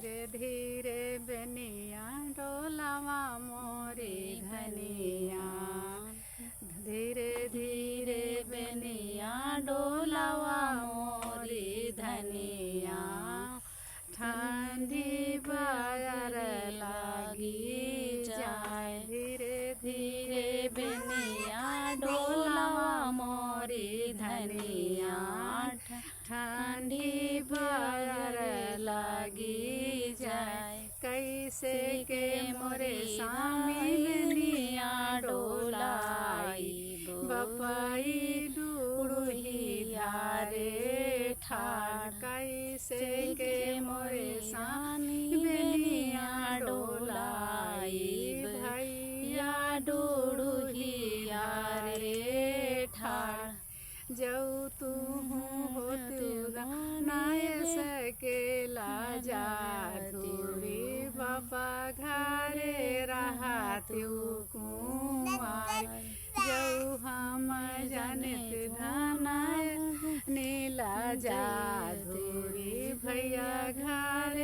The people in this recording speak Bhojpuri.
धीरे धीरे बेनिया डोलावा मोरी धनिया, धीरे धीरे बेनिया डोलावा मोरी धनिया। ठंडी बाजार लागी जाए, धीरे धीरे बेनिया डोलावा मोरी धनिया। ठंडी बाजार लागी जाए, कैसे के मोरे स्वामी बेनिया डोलाई। बपाई डूढ़िया रे ठाड़, कैसे के मोरे स्वामी बेनिया डोलाई। भैया डूढ़िया रे ठाड़, जऊ तू नाय सकेला जातुरी। बाबा घरे रहा तू कुआर, जऊ हम जानत धनाय नीला जाधुरी। भैया घर